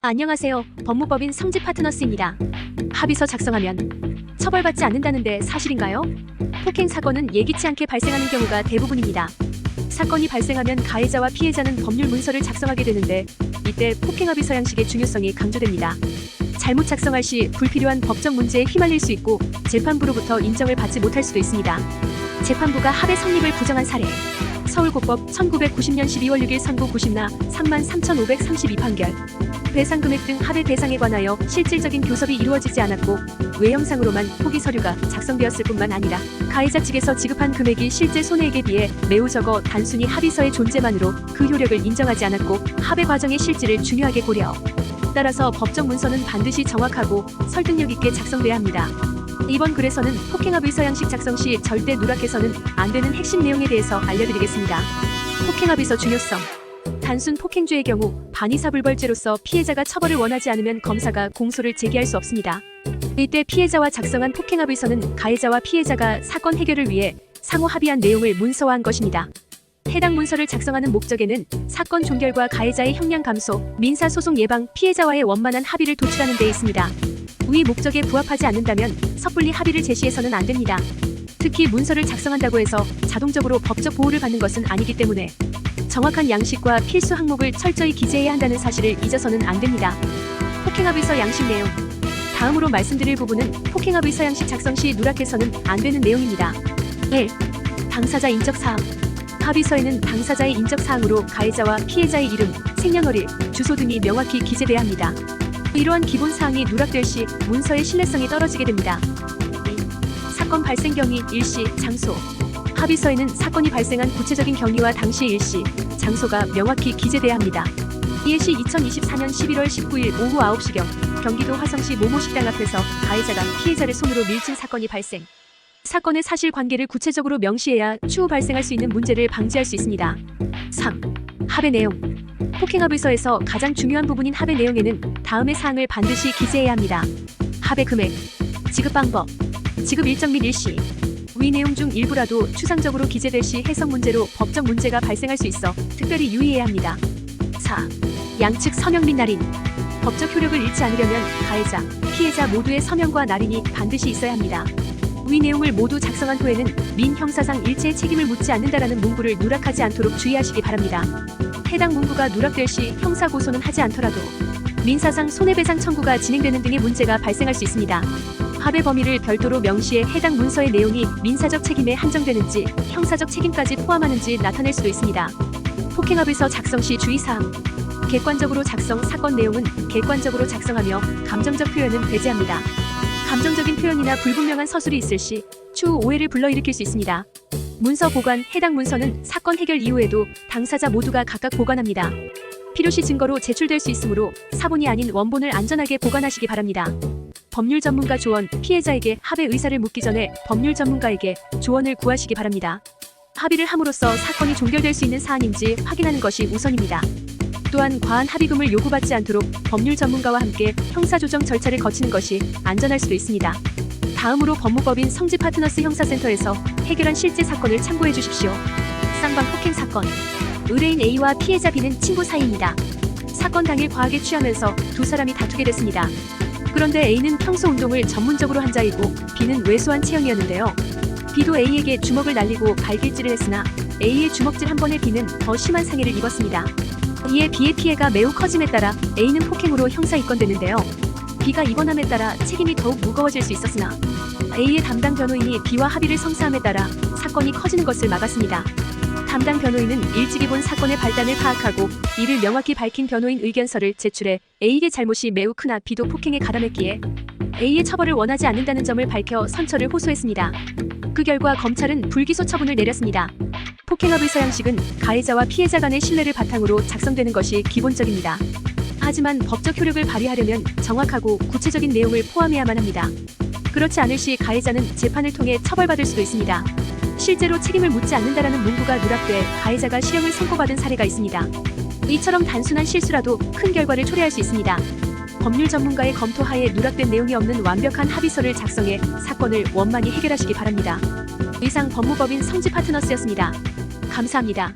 안녕하세요. 법무법인 성지 파트너스입니다. 합의서 작성하면 처벌받지 않는다는데 사실인가요? 폭행 사건은 예기치 않게 발생하는 경우가 대부분입니다. 사건이 발생하면 가해자와 피해자는 법률 문서를 작성하게 되는데 이때 폭행 합의서 양식의 중요성이 강조됩니다. 잘못 작성할 시 불필요한 법적 문제에 휘말릴 수 있고 재판부로부터 인정을 받지 못할 수도 있습니다. 재판부가 합의 성립을 부정한 사례. 서울고법 1990년 12월 6일 선고 90나 33,532 판결. 배상 금액 등 합의 대상에 관하여 실질적인 교섭이 이루어지지 않았고 외형상으로만 포기 서류가 작성되었을 뿐만 아니라 가해자 측에서 지급한 금액이 실제 손해액에 비해 매우 적어 단순히 합의서의 존재만으로 그 효력을 인정하지 않았고 합의 과정의 실질을 중요하게 고려. 따라서 법적 문서는 반드시 정확하고 설득력 있게 작성돼야 합니다. 이번 글에서는 폭행 합의서 양식 작성 시 절대 누락해서는 안 되는 핵심 내용에 대해서 알려드리겠습니다. 폭행 합의서 중요성. 단순 폭행죄의 경우 반의사불벌죄로서 피해자가 처벌을 원하지 않으면 검사가 공소를 제기할 수 없습니다. 이때 피해자와 작성한 폭행 합의서는 가해자와 피해자가 사건 해결을 위해 상호 합의한 내용을 문서화한 것입니다. 해당 문서를 작성하는 목적에는 사건 종결과 가해자의 형량 감소, 민사소송 예방, 피해자와의 원만한 합의를 도출하는 데 있습니다. 위 목적에 부합하지 않는다면 섣불리 합의를 제시해서는 안 됩니다. 특히 문서를 작성한다고 해서 자동적으로 법적 보호를 받는 것은 아니기 때문에 정확한 양식과 필수 항목을 철저히 기재해야 한다는 사실을 잊어서는 안 됩니다. 폭행합의서 양식 내용. 다음으로 말씀드릴 부분은 폭행합의서 양식 작성 시 누락해서는 안 되는 내용입니다. 1. 당사자 인적사항. 합의서에는 당사자의 인적사항으로 가해자와 피해자의 이름, 생년월일, 주소 등이 명확히 기재돼야 합니다. 이러한 기본사항이 누락될 시 문서의 신뢰성이 떨어지게 됩니다. 2. 사건 발생 경위, 일시, 장소. 합의서에는 사건이 발생한 구체적인 경위와 당시의 일시, 장소가 명확히 기재돼야 합니다. 이에 시 2024년 11월 19일 오후 9시경 경기도 화성시 모모 식당 앞에서 가해자가 피해자를 손으로 밀친 사건이 발생. 사건의 사실관계를 구체적으로 명시해야 추후 발생할 수 있는 문제를 방지할 수 있습니다. 3. 합의 내용. 폭행합의서에서 가장 중요한 부분인 합의 내용에는 다음의 사항을 반드시 기재해야 합니다. 합의 금액, 지급 방법, 지급 일정 및 일시. 위 내용 중 일부라도 추상적으로 기재될 시 해석 문제로 법적 문제가 발생할 수 있어 특별히 유의해야 합니다. 4. 양측 서명 및 날인. 법적 효력을 잃지 않으려면 가해자, 피해자 모두의 서명과 날인이 반드시 있어야 합니다. 위 내용을 모두 작성한 후에는 민형사상 일체의 책임을 묻지 않는다라는 문구를 누락하지 않도록 주의하시기 바랍니다. 해당 문구가 누락될 시 형사고소는 하지 않더라도 민사상 손해배상 청구가 진행되는 등의 문제가 발생할 수 있습니다. 합의 범위를 별도로 명시해 해당 문서의 내용이 민사적 책임에 한정되는지 형사적 책임까지 포함하는지 나타낼 수도 있습니다. 폭행합의서 작성 시 주의사항. 객관적으로 작성 사건 내용은 객관적으로 작성하며 감정적 표현은 배제합니다. 감정적인 표현이나 불분명한 서술이 있을 시 추후 오해를 불러일으킬 수 있습니다. 문서 보관. 해당 문서는 사건 해결 이후에도 당사자 모두가 각각 보관합니다. 필요시 증거로 제출될 수 있으므로 사본이 아닌 원본을 안전하게 보관하시기 바랍니다. 법률 전문가 조언. 피해자에게 합의 의사를 묻기 전에 법률 전문가에게 조언을 구하시기 바랍니다. 합의를 함으로써 사건이 종결될 수 있는 사안인지 확인하는 것이 우선입니다. 또한 과한 합의금을 요구받지 않도록 법률 전문가와 함께 형사조정 절차를 거치는 것이 안전할 수도 있습니다. 다음으로 법무법인 성지 파트너스 형사센터에서 해결한 실제 사건을 참고해 주십시오. 쌍방 폭행 사건. 의뢰인 A와 피해자 B는 친구 사이입니다. 사건 당일 과하게 취하면서 두 사람이 다투게 됐습니다. 그런데 A는 평소 운동을 전문적으로 한 자이고 B는 왜소한 체형이었는데요. B도 A에게 주먹을 날리고 발길질을 했으나 A의 주먹질 한 번에 B는 더 심한 상해를 입었습니다. 이에 B의 피해가 매우 커짐에 따라 A는 폭행으로 형사 입건되는데요. B가 입원함에 따라 책임이 더욱 무거워질 수 있었으나 A의 담당 변호인이 B와 합의를 성사함에 따라 사건이 커지는 것을 막았습니다. 담당 변호인은 일찍이 본 사건의 발단을 파악하고 이를 명확히 밝힌 변호인 의견서를 제출해 A의 잘못이 매우 크나 B도 폭행에 가담했기에 A의 처벌을 원하지 않는다는 점을 밝혀 선처를 호소했습니다. 그 결과 검찰은 불기소 처분을 내렸습니다. 폭행합의서 양식은 가해자와 피해자 간의 신뢰를 바탕으로 작성되는 것이 기본적입니다. 하지만 법적 효력을 발휘하려면 정확하고 구체적인 내용을 포함해야만 합니다. 그렇지 않을 시 가해자는 재판을 통해 처벌받을 수도 있습니다. 실제로 책임을 묻지 않는다라는 문구가 누락돼 가해자가 실형을 선고받은 사례가 있습니다. 이처럼 단순한 실수라도 큰 결과를 초래할 수 있습니다. 법률 전문가의 검토하에 누락된 내용이 없는 완벽한 합의서를 작성해 사건을 원만히 해결하시기 바랍니다. 이상 법무법인 성지 파트너스였습니다. 감사합니다.